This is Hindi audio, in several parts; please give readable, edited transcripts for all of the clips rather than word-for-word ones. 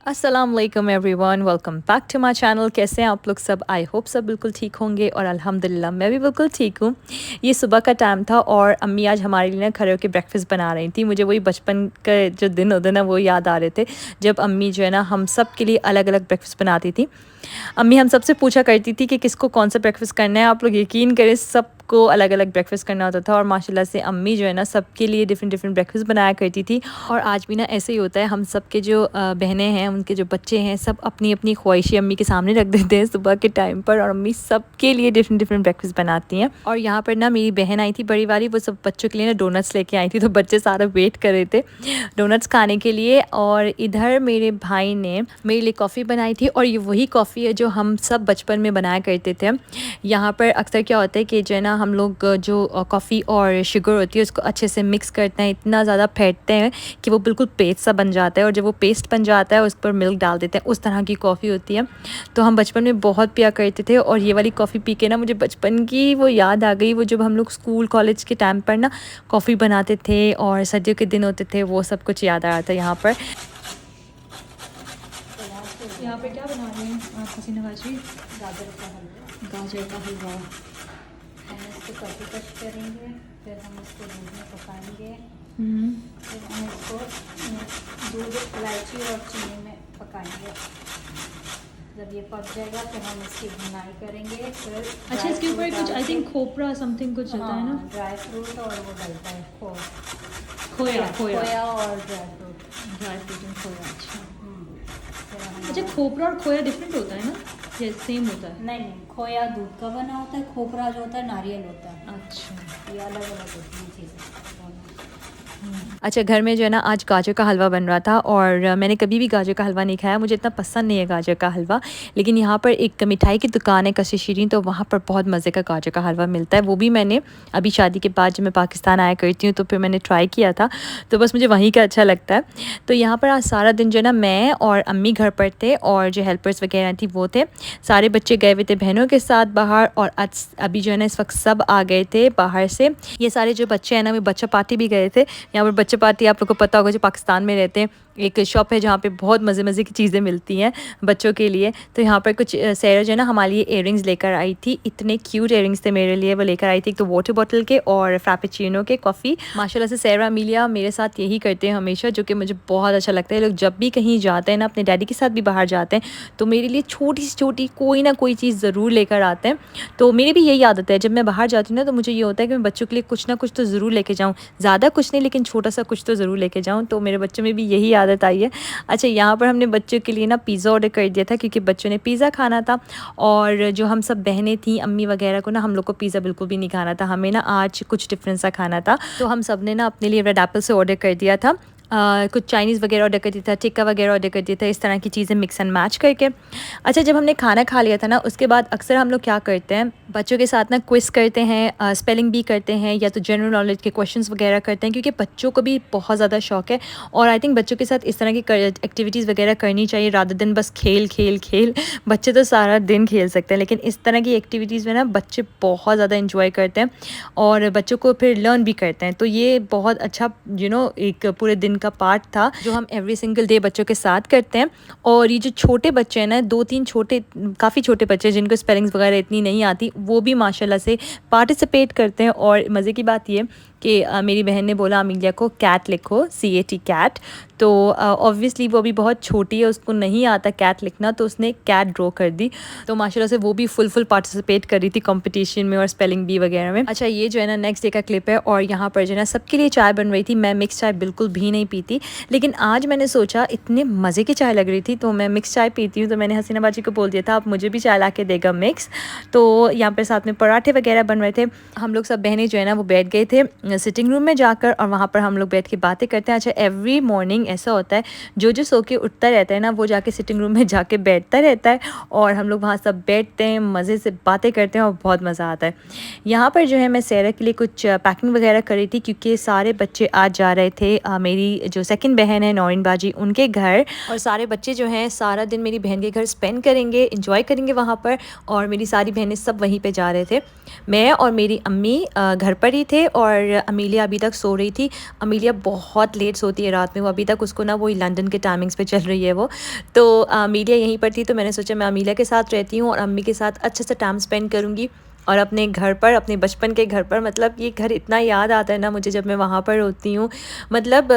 अस्सलाम वालेकुम everyone, welcome back to my channel. कैसे हैं आप लोग सब? आई होप सब बिल्कुल ठीक होंगे और अल्हम्दुलिल्लाह मैं भी बिल्कुल ठीक हूँ। ये सुबह का टाइम था और अम्मी आज हमारे लिए ना खड़े होकर ब्रेकफास्ट बना रही थी। मुझे वही बचपन के जो दिन होते ना वो याद आ रहे थे, जब अम्मी जो है ना हम सब के लिए अलग अलग ब्रेकफास्ट बनाती थी। अम्मी हम सबसे पूछा करती थी कि किसको कौन सा ब्रेकफास्ट करना है। आप लोग यकीन करें सबको अलग अलग ब्रेकफास्ट करना होता था और माशाल्लाह से अम्मी जो है ना सबके लिए डिफरेंट डिफरेंट ब्रेकफास्ट बनाया करती थी। और आज भी ना ऐसे ही होता है, हम सब के जो बहनें हैं उनके जो बच्चे हैं सब अपनी अपनी ख्वाहिशें अम्मी के सामने रख देते हैं सुबह के टाइम पर, और अम्मी सबके लिए डिफरेंट डिफरेंट ब्रेकफास्ट बनाती हैं। और यहाँ पर ना मेरी बहन आई थी बड़ी वाली, वो सब बच्चों के लिए ना डोनट्स लेके आई थी, तो बच्चे सारा वेट कर रहे थे डोनट्स खाने के लिए। और इधर मेरे भाई ने मेरे लिए कॉफ़ी बनाई थी और ये वही कॉफ़ी है जो हम सब बचपन में बनाया करते थे। यहाँ पर अक्सर क्या होता है कि जो है ना हम लोग जो कॉफ़ी और शुगर होती है उसको अच्छे से मिक्स करते हैं, इतना ज़्यादा फेंटते हैं कि वो बिल्कुल पेस्ट सा बन जाता है, और जब वो पेस्ट बन जाता है उस पर मिल्क डाल देते हैं, उस तरह की कॉफ़ी होती है। तो हम बचपन में बहुत पिया करते थे और ये वाली कॉफ़ी पी के ना मुझे बचपन की वो याद आ गई, वो जब हम लोग स्कूल कॉलेज के टाइम पर ना कॉफ़ी बनाते थे और सर्दियों के दिन होते थे, वो सब कुछ याद आ रहा था। यहाँ पे क्या बना रहे हैं आप हसीना बाजी? गाजर का हलवा। हम इसको कद्दूकस करेंगे, फिर हम इसको दूध में पकाएंगे, फिर हम इसको दूध, इलायची और चीनी में पकाएंगे। जब ये पक जाएगा फिर हम इसकी भुनाई करेंगे। फिर अच्छा, इसके ऊपर कुछ आई थिंक खोपरा समथिंग कुछ होता है ना? ड्राई फ्रूट और वो डलता है खोया और ड्राई फ्रूट। एंड खोया। अच्छा फिर हम अच्छा, खोपरा और खोया डिफरेंट होता है ना या सेम होता है? नहीं, खोया दूध का बना होता है, खोपरा जो होता है नारियल होता है। अच्छा, ये अलग अलग होती हैं चीज़ें। अच्छा, घर में जो है ना आज गाजर का हलवा बन रहा था और मैंने कभी भी गाजर का हलवा नहीं खाया, मुझे इतना पसंद नहीं है गाजर का हलवा। लेकिन यहाँ पर एक मिठाई की दुकान है कसी शीरीन, तो वहाँ पर बहुत मज़े का गाजर का हलवा मिलता है। वो भी मैंने अभी शादी के बाद जब मैं पाकिस्तान आया करती हूँ तो फिर मैंने ट्राई किया था, तो बस मुझे वहीं का अच्छा लगता है। तो यहाँ पर आज सारा दिन जो है ना मैं और अम्मी घर पर थे और जो हेल्पर्स वगैरह थी वो थे। सारे बच्चे गए हुए थे बहनों के साथ बाहर, और आज अभी जो है ना इस वक्त सब आ गए थे बाहर से। ये सारे जो बच्चे हैं ना वो बच्चा पार्टी भी गए थे। यहाँ पर बच्चे पार्टी आप लोग को पता होगा, जो पाकिस्तान में रहते हैं एक शॉप है जहाँ पे बहुत मज़े मज़े की चीज़ें मिलती हैं बच्चों के लिए। तो यहाँ पर कुछ सैरा जो है ना हमारे लिए इयररिंग्स लेकर आई थी, इतने क्यूट इयररिंग्स थे मेरे लिए। वो लेकर आई थी एक तो वाटर बॉटल के और फ्रापेचिनो के कॉफ़ी। माशाल्लाह से सैरा अमीलिया मेरे साथ यही करते हैं हमेशा, जो कि मुझे बहुत अच्छा लगता है। लोग जब भी कहीं जाते हैं ना, अपने डैडी के साथ भी बाहर जाते हैं, तो मेरे लिए छोटी से छोटी कोई ना कोई चीज़ ज़रूर लेकर आते हैं। तो मेरी भी यही आदत है, जब मैं बाहर जाती हूँ ना तो मुझे ये होता है कि मैं बच्चों के लिए कुछ ना कुछ तो ज़रूर लेके जाऊँ, ज़्यादा कुछ नहीं लेकिन छोटा सा कुछ तो ज़रूर लेके जाऊँ। तो मेरे बच्चों में भी यही आदत आई है। अच्छा, यहाँ पर हमने बच्चों के लिए ना पिज़्ज़ा ऑर्डर कर दिया था क्योंकि बच्चों ने पिज़्ज़ा खाना था, और जो हम सब बहनें थी अम्मी वगैरह को ना हम लोग को पिज़्ज़ा बिल्कुल भी नहीं खाना था, हमें ना आज कुछ डिफरेंट सा खाना था। तो हम सब ने ना अपने लिए रेड एप्पल से ऑर्डर कर दिया था, कुछ चाइनीज़ वगैरह ऑर्डर कर दिया था, टिक्का वगैरह ऑर्डर कर दिया था, इस तरह की चीज़ें मिक्स एंड मैच करके। अच्छा, जब हमने खाना खा लिया था ना उसके बाद अक्सर हम लोग क्या करते हैं, बच्चों के साथ ना क्विज़ करते हैं, स्पेलिंग बी करते हैं या तो जनरल नॉलेज के क्वेश्चंस वगैरह करते हैं, क्योंकि बच्चों को भी बहुत ज़्यादा शौक है। और आई थिंक बच्चों के साथ इस तरह की एक्टिविटीज़ वगैरह करनी चाहिए, रात दिन बस खेल खेल खेल। बच्चे तो सारा दिन खेल सकते हैं, लेकिन इस तरह की एक्टिविटीज़ में ना बच्चे बहुत ज़्यादा इंजॉय करते हैं और बच्चों को फिर लर्न भी करते हैं। तो ये बहुत अच्छा एक पूरे दिन का पार्ट था जो हम एवरी सिंगल डे बच्चों के साथ करते हैं। और ये जो छोटे बच्चे हैं ना, 2-3 छोटे, काफ़ी छोटे बच्चे जिनको स्पेलिंग्स वगैरह इतनी नहीं आती, वो भी माशाल्लाह से पार्टिसिपेट करते हैं। और मज़े की बात ये कि मेरी बहन ने बोला अमीलिया को कैट लिखो, CAT कैट। तो ऑब्वियसली वो भी बहुत छोटी है, उसको नहीं आता कैट लिखना, तो उसने कैट ड्रॉ कर दी। तो माशाल्लाह से वो भी फुल पार्टिसिपेट कर रही थी कंपटीशन में और स्पेलिंग बी वगैरह में। अच्छा, ये जो है ना नेक्स्ट डे का क्लिप है और यहाँ पर जो है ना सबके लिए चाय बन रही थी। मैं मिक्स चाय बिल्कुल भी नहीं पीती, लेकिन आज मैंने सोचा इतने मज़े की चाय लग रही थी तो मैं मिक्स चाय पीती हूँ। तो मैंने हसीना बाजी को बोल दिया था आप मुझे भी चाय ला के देगा मिक्स। तो यहाँ पर साथ में पराठे वगैरह बन रहे थे। हम लोग सब बहनें जो है ना वो बैठ गए थे सिटिंग रूम में जाकर, और वहाँ पर हम लोग बैठ के बातें करते हैं। अच्छा, एवरी मॉर्निंग ऐसा होता है, जो सो के उठता रहता है ना वो जाके सिटिंग रूम में जाके बैठता रहता है, और हम लोग वहाँ सब बैठते हैं, मज़े से बातें करते हैं और बहुत मज़ा आता है। यहाँ पर जो है मैं सैरा के लिए कुछ पैकिंग वगैरह कर रही थी, क्योंकि सारे बच्चे आज जा रहे थे मेरी जो सेकंड बहन है नौरीन बाजी उनके घर, और सारे बच्चे जो हैं सारा दिन मेरी बहन के घर स्पेंड करेंगे, इंजॉय करेंगे वहाँ पर। और मेरी सारी बहनें सब वहीं पर जा रहे थे। मैं और मेरी अम्मी घर पर ही थे और अमीलिया अभी तक सो रही थी। अमीलिया बहुत लेट सोती है रात में, वो अभी तक उसको ना वही लंदन के टाइमिंग्स पे चल रही है वो। तो अमीलिया यहीं पर थी, तो मैंने सोचा मैं अमीलिया के साथ रहती हूँ और अम्मी के साथ अच्छे से टाइम स्पेंड करूँगी। और अपने घर पर, अपने बचपन के घर पर, मतलब ये घर इतना याद आता है ना मुझे जब मैं वहाँ पर होती हूँ। मतलब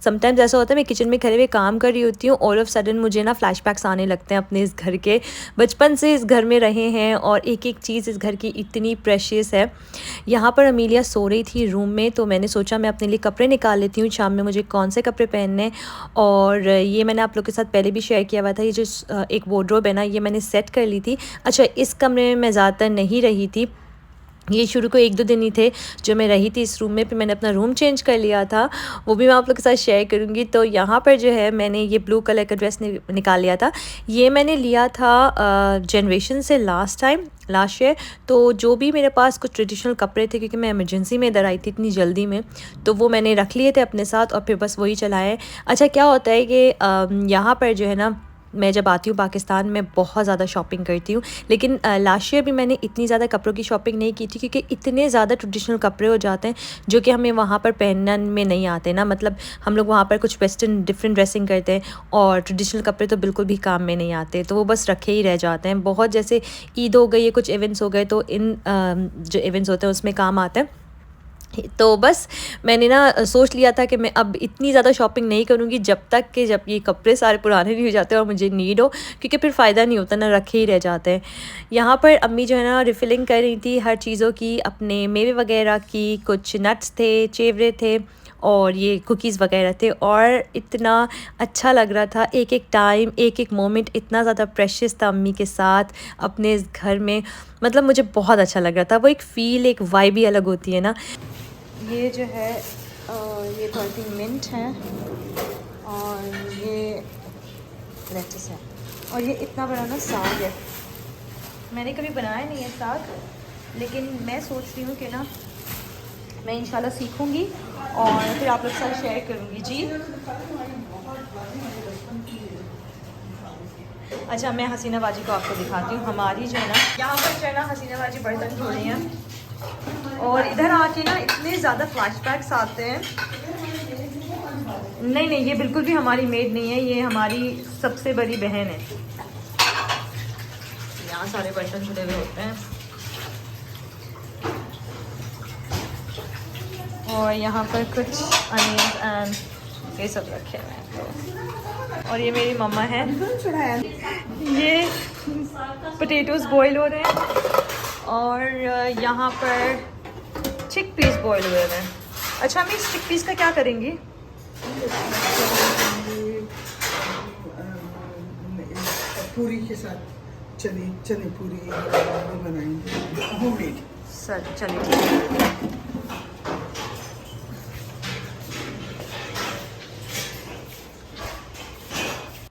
समटाइम्स ऐसा होता है मैं किचन में खड़े हुए काम कर रही होती हूँ, ऑल ऑफ सडन मुझे ना फ्लैशबैक्स आने लगते हैं अपने इस घर के। बचपन से इस घर में रहे हैं और एक एक चीज़ इस घर की इतनी प्रेशियस है। यहाँ पर अमीलिया सो रही थी रूम में, तो मैंने सोचा मैं अपने लिए कपड़े निकाल लेती हूँ, शाम में मुझे कौन से कपड़े पहनने। और ये मैंने आप लोग के साथ पहले भी शेयर किया हुआ था, ये जो एक वार्डरोब है ना, ये मैंने सेट कर ली थी। अच्छा, इस कमरे में मैं ज़्यादातर नहीं रही थी, ये शुरू को 1-2 दिन ही थे जो मैं रही थी इस रूम में, फिर मैंने अपना रूम चेंज कर लिया था, वो भी मैं आप लोग के साथ शेयर करूँगी। तो यहाँ पर जो है मैंने ये ब्लू कलर का ड्रेस निकाल लिया था। ये मैंने लिया था जनरेशन से लास्ट ईयर। तो जो भी मेरे पास कुछ ट्रेडिशनल कपड़े थे, क्योंकि मैं इमरजेंसी में इधर आई थी इतनी जल्दी में, तो वो मैंने रख लिए थे अपने साथ और फिर बस वही चलाए। अच्छा, क्या होता है कि यहाँ पर जो है ना, मैं जब आती हूँ पाकिस्तान में बहुत ज़्यादा शॉपिंग करती हूँ, लेकिन लास्ट ईयर भी मैंने इतनी ज़्यादा कपड़ों की शॉपिंग नहीं की थी, क्योंकि इतने ज़्यादा ट्रेडिशनल कपड़े हो जाते हैं जो कि हमें वहाँ पर पहनने में नहीं आते ना। मतलब हम लोग वहाँ पर कुछ वेस्टर्न डिफरेंट ड्रेसिंग करते हैं और ट्रेडिशनल कपड़े तो बिल्कुल भी काम में नहीं आते, तो वो बस रखे ही रह जाते हैं। बहुत जैसे ईद हो गई है, कुछ इवेंट्स हो गए, तो इन जो इवेंट्स होते हैं उसमें काम आते हैं। तो बस मैंने ना सोच लिया था कि मैं अब इतनी ज़्यादा शॉपिंग नहीं करूँगी जब तक कि जब ये कपड़े सारे पुराने नहीं हो जाते और मुझे नीड हो, क्योंकि फिर फ़ायदा नहीं होता ना, रखे ही रह जाते हैं। यहाँ पर अम्मी जो है ना रिफ़िलिंग कर रही थी हर चीज़ों की, अपने मेवे वगैरह की, कुछ नट्स थे, चेवरे थे और ये कुकीज़ वगैरह थे, और इतना अच्छा लग रहा था। एक एक टाइम, एक एक मोमेंट इतना ज़्यादा प्रेशियस था अम्मी के साथ अपने इस घर में। मतलब मुझे बहुत अच्छा लग रहा था। वो एक फ़ील, एक वाइब ही अलग होती है ना। ये जो है ये थोड़ी मिंट है और ये लेट्स है और ये इतना बड़ा ना साग है। मैंने कभी बनाया नहीं है साग, लेकिन मैं सोच रही हूँ कि ना मैं इंशाल्लाह सीखूँगी और फिर आप लोग के साथ शेयर करूँगी। जी अच्छा, मैं हसीना बाजी को आपको दिखाती हूँ। हमारी जो है ना यहाँ पर जो है ना हसीना बाजी बर्तन धो रही हैं, और इधर आके ना इतने ज़्यादा फ्लैशबैक्स आते हैं। नहीं नहीं, ये बिल्कुल भी हमारी मेड नहीं है, ये हमारी सबसे बड़ी बहन है। यहाँ सारे बर्तन धुले हुए होते हैं और यहाँ पर कुछ अनियंस एंड ये सब रखे हुए हैं। तो और ये मेरी मम्मा है, ये पोटैटोज़ बॉयल हो रहे हैं और यहाँ पर चिक पीस बॉयल हुए हैं। अच्छा, हम इस चिक पीस का क्या करेंगी? पूरी के साथ चने पूरी बनाएंगे होममेड। सर चलिए ठीक है।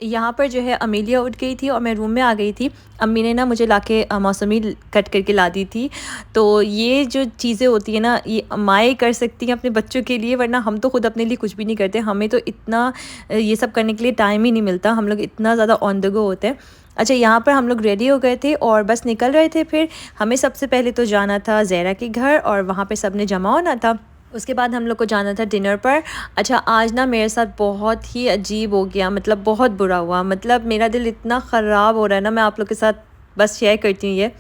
यहाँ पर जो है अमीलिया उठ गई थी और मैं रूम में आ गई थी। अम्मी ने ना मुझे लाके मौसमी कट करके ला दी थी। तो ये जो चीज़ें होती है ना, ये माएँ कर सकती हैं अपने बच्चों के लिए, वरना हम तो खुद अपने लिए कुछ भी नहीं करते। हमें तो इतना ये सब करने के लिए टाइम ही नहीं मिलता, हम लोग इतना ज़्यादा ऑन द गो होते हैं। अच्छा, यहाँ पर हम लोग रेडी हो गए थे और बस निकल रहे थे। फिर हमें सबसे पहले तो जाना था ज़हरा के घर और वहाँ पर सब ने जमा होना था। उसके बाद हम लोग को जाना था डिनर पर। अच्छा, आज ना मेरे साथ बहुत ही अजीब हो गया, मतलब बहुत बुरा हुआ। मतलब मेरा दिल इतना ख़राब हो रहा है ना, मैं आप लोग के साथ बस शेयर करती हूँ ये।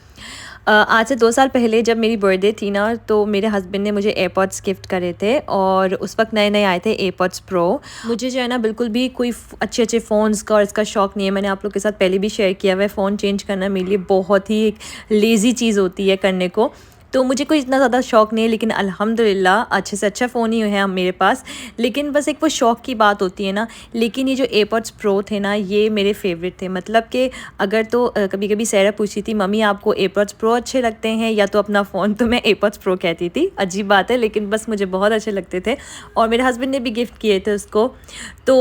आज से 2 साल पहले जब मेरी बर्थडे थी ना, तो मेरे हस्बैंड ने मुझे एयरपॉड्स गिफ्ट करे थे और उस वक्त नए नए आए थे एयरपॉड्स प्रो। मुझे जो है ना बिल्कुल भी कोई अच्छे अच्छे फ़ोन्स का और इसका शौक़ नहीं है। मैंने आप लोग के साथ पहले भी शेयर किया हुआ है, फ़ोन चेंज करना मेरे लिए बहुत ही एक लेज़ी चीज़ होती है करने को। तो मुझे कोई इतना ज़्यादा शौक़ नहीं है, लेकिन अल्हम्दुलिल्लाह अच्छे से अच्छा फ़ोन ही है मेरे पास। लेकिन बस एक वो शौक़ की बात होती है ना। लेकिन ये जो एयरपॉड्स प्रो थे ना, ये मेरे फेवरेट थे। मतलब कि अगर तो कभी कभी सहरा पूछती थी मम्मी आपको एयरपॉड्स प्रो अच्छे लगते हैं या तो अपना फ़ोन, तो मैं एयरपॉड्स प्रो कहती थी। अजीब बात है, लेकिन बस मुझे बहुत अच्छे लगते थे और मेरे हस्बैंड ने भी गिफ्ट किए थे उसको। तो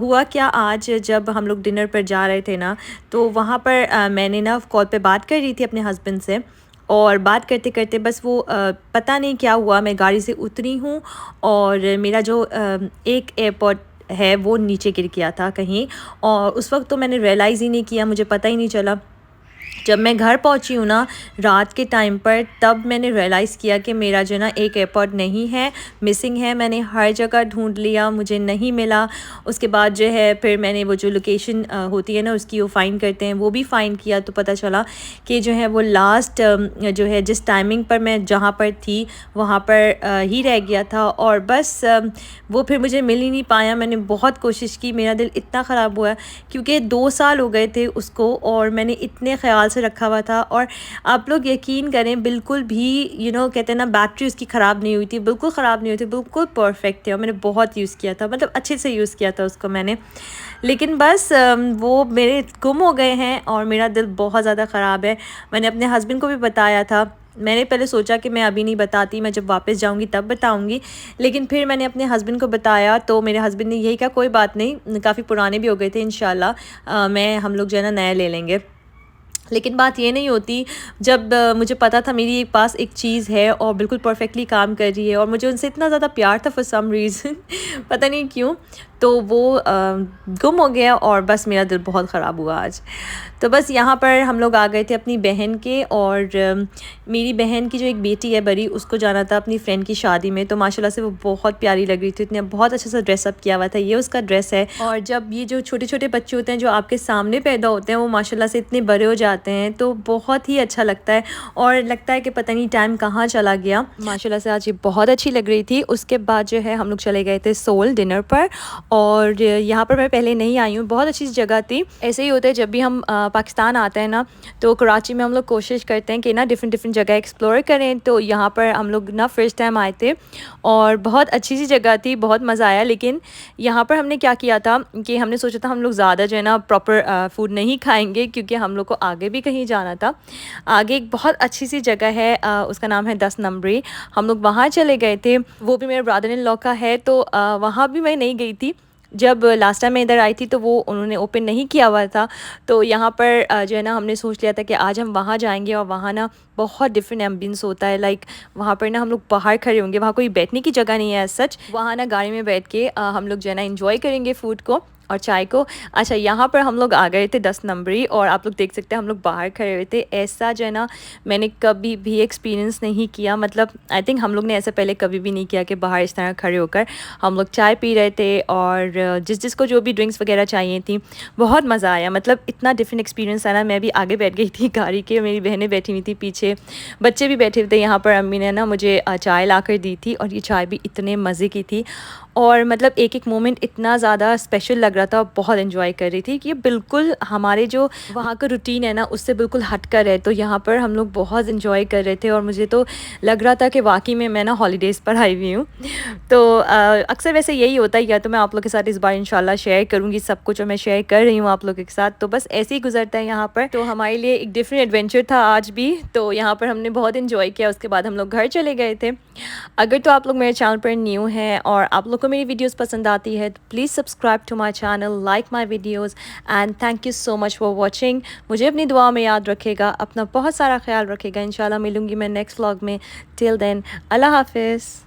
हुआ क्या, आज जब हम लोग डिनर पर जा रहे थे ना, तो वहाँ पर मैंने ना कॉल पर बात कर रही थी अपने हस्बैंड से, और बात करते करते बस वो पता नहीं क्या हुआ, मैं गाड़ी से उतरी हूँ और मेरा जो एक एयरपॉड है वो नीचे गिर गया था कहीं, और उस वक्त तो मैंने रियलाइज़ ही नहीं किया, मुझे पता ही नहीं चला। जब मैं घर पहुंची हूँ ना रात के टाइम पर, तब मैंने रियलाइज़ किया कि मेरा जो ना एक एयरपॉड नहीं है, मिसिंग है। मैंने हर जगह ढूंढ लिया, मुझे नहीं मिला। उसके बाद जो है फिर मैंने वो जो लोकेशन होती है ना उसकी वो फ़ाइंड करते हैं, वो भी फ़ाइंड किया, तो पता चला कि जो है वो लास्ट जो है जिस टाइमिंग पर मैं जहाँ पर थी वहाँ पर ही रह गया था, और बस वो फिर मुझे मिल ही नहीं पाया। मैंने बहुत कोशिश की, मेरा दिल इतना ख़राब हुआ क्योंकि 2 साल हो गए थे उसको और मैंने इतने ख्याल से रखा हुआ था। और आप लोग यकीन करें, बिल्कुल भी कहते हैं ना, बैटरी उसकी ख़राब नहीं हुई थी, बिल्कुल ख़राब नहीं हुई थी, बिल्कुल परफेक्ट थे। और मैंने बहुत यूज़ किया था, मतलब अच्छे से यूज़ किया था उसको मैंने। लेकिन बस वो मेरे गुम हो गए हैं और मेरा दिल बहुत ज़्यादा ख़राब है। मैंने अपने हस्बैंड को भी बताया था। मैंने पहले सोचा कि मैं अभी नहीं बताती, मैं जब वापस जाऊंगी तब बताऊंगी, लेकिन फिर मैंने अपने हस्बैंड को बताया तो मेरे हस्बैंड ने यही कहा, कोई बात नहीं, काफ़ी पुराने भी हो गए थे, इंशाल्लाह हम लोग जो है ना नया ले लेंगे। लेकिन बात ये नहीं होती, जब मुझे पता था मेरी पास एक चीज़ है और बिल्कुल परफेक्टली काम कर रही है और मुझे उनसे इतना ज़्यादा प्यार था फॉर सम रीज़न पता नहीं क्यों, तो वो गुम हो गया और बस मेरा दिल बहुत ख़राब हुआ आज। तो बस यहाँ पर हम लोग आ गए थे अपनी बहन के, और मेरी बहन की जो एक बेटी है बड़ी, उसको जाना था अपनी फ्रेंड की शादी में। तो माशाल्लाह से वो बहुत प्यारी लग रही थी, इतने बहुत अच्छे से ड्रेसअप किया हुआ था। ये उसका ड्रेस है। और जब ये जो छोटे छोटे बच्चे होते हैं जो आपके सामने पैदा होते हैं, वो माशाल्लाह से इतने बड़े हो जाते हैं, तो बहुत ही अच्छा लगता है और लगता है कि पता नहीं टाइम कहाँ चला गया। माशाल्लाह से आज ये बहुत अच्छी लग रही थी। उसके बाद जो है हम लोग चले गए थे सोल डिनर पर, और यहाँ पर मैं पहले नहीं आई हूँ, बहुत अच्छी जगह थी। ऐसे ही होता है जब भी हम पाकिस्तान आते हैं ना, तो कराची में हम लोग कोशिश करते हैं कि ना डिफरेंट जगह एक्सप्लोर करें। तो यहाँ पर हम लोग ना फर्स्ट टाइम आए थे और बहुत अच्छी सी जगह थी, बहुत मज़ा आया। लेकिन यहाँ पर हमने क्या किया था कि हमने सोचा था हम लोग ज़्यादा जो है ना प्रॉपर फूड नहीं खाएंगे, क्योंकि हम लोग को आगे भी कहीं जाना था। आगे एक बहुत अच्छी सी जगह है, उसका नाम है 10 नंबरी। हम लोग वहाँ चले गए थे, वो भी मेरे ब्रदर इन लॉ का है। तो वहाँ भी मैं नहीं गई थी। जब लास्ट टाइम मैं इधर आई थी तो वो उन्होंने ओपन नहीं किया हुआ था। तो यहाँ पर जो है ना हमने सोच लिया था कि आज हम वहाँ जाएंगे, और वहाँ ना बहुत डिफरेंट एम्बियंस होता है। लाइक वहाँ पर ना हम लोग बाहर खड़े होंगे, वहाँ कोई बैठने की जगह नहीं है सच। वहाँ ना गाड़ी में बैठ के हम लोग जो है ना इंजॉय करेंगे फूड को और चाय को। अच्छा, यहाँ पर हम लोग आ गए थे 10 नंबरी, और आप लोग देख सकते हैं हम लोग बाहर खड़े हुए थे। ऐसा जो है ना मैंने कभी भी एक्सपीरियंस नहीं किया, मतलब आई थिंक हम लोग ने ऐसा पहले कभी भी नहीं किया कि बाहर इस तरह खड़े होकर हम लोग चाय पी रहे थे, और जिसको जो भी ड्रिंक्स वगैरह चाहिए थी। बहुत मज़ा आया, मतलब इतना डिफरेंट एक्सपीरियंस आया ना। मैं भी आगे बैठ गई थी गाड़ी के, मेरी बहनें बैठी हुई थी पीछे, बच्चे भी बैठे हुए थे। यहाँ पर अम्मी ने ना मुझे चाय ला कर दी थी, और ये चाय भी इतने मज़े की थी, और मतलब एक एक मोमेंट इतना ज़्यादा स्पेशल लग रहा था, बहुत एंजॉय कर रही थी कि ये बिल्कुल हमारे जो वहाँ का रूटीन है ना उससे बिल्कुल हट कर है। तो यहाँ पर हम लोग बहुत एंजॉय कर रहे थे, और मुझे तो लग रहा था कि वाकई में मैं ना हॉलीडेज़ पर आई हुई हूँ। तो अक्सर वैसे यही होता है, या तो मैं आप लोग के साथ इस बार इंशाल्लाह शेयर करूँगी सब कुछ, और मैं शेयर कर रही हूँ आप लोग के साथ। तो बस ऐसे ही गुजरता है यहाँ पर। तो हमारे लिए एक डिफरेंट एडवेंचर था आज भी, तो यहाँ पर हमने बहुत इन्जॉय किया। उसके बाद हम लोग घर चले गए थे। अगर तो आप लोग मेरे चैनल पर न्यू हैं और आप लोग को मेरी वीडियोस पसंद आती है, तो please subscribe to my channel, like my videos, and thank you so much for watching. मुझे अपनी दुआ में याद रखेगा, अपना बहुत सारा ख्याल रखेगा। इंशाल्लाह मिलूंगी मैं नेक्स्ट व्लॉग में। टिल देन, अल्लाह हाफिज़।